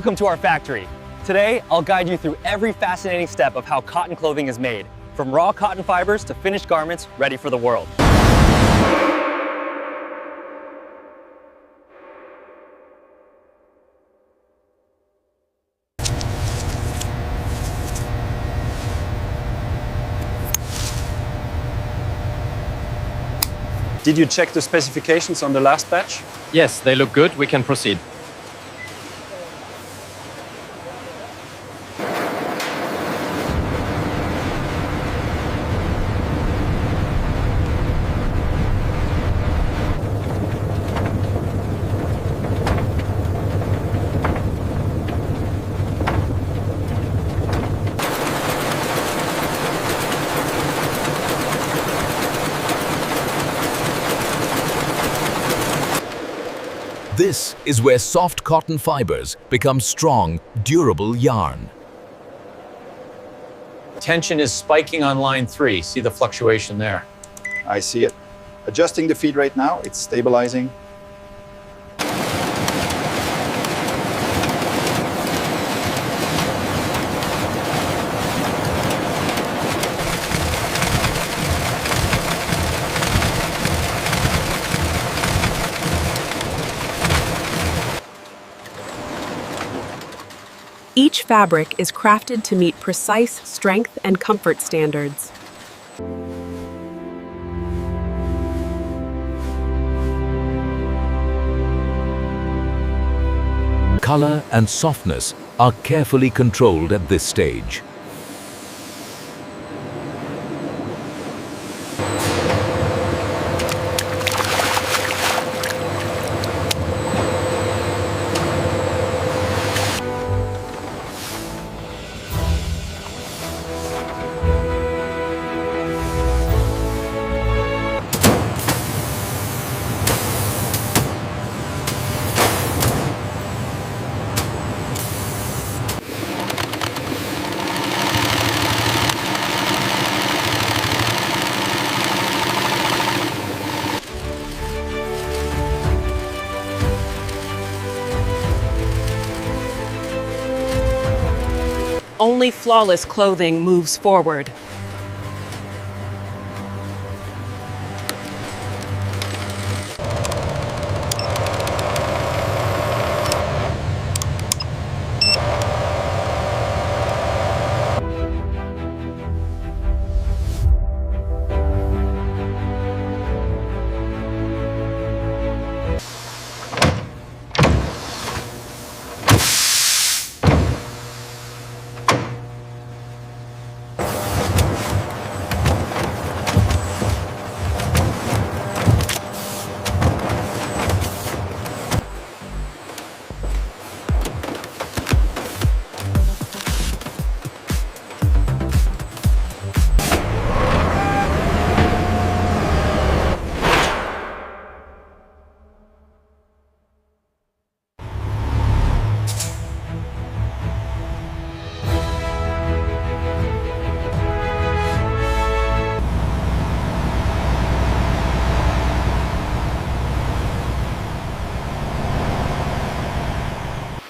Welcome to our factory. Today, I'll guide you through every fascinating step of how cotton clothing is made, from raw cotton fibers to finished garments ready for the world. Did you check the specifications on the last batch? Yes, they look good. We can proceed. This is where soft cotton fibers become strong, durable yarn. Tension is spiking on line 3. See the fluctuation there. I see it. Adjusting the feed rate now, it's stabilizing. Each fabric is crafted to meet precise strength and comfort standards. Color and softness are carefully controlled at this stage. Only flawless clothing moves forward.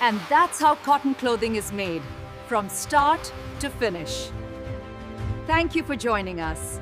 And that's how cotton clothing is made, from start to finish. Thank you for joining us.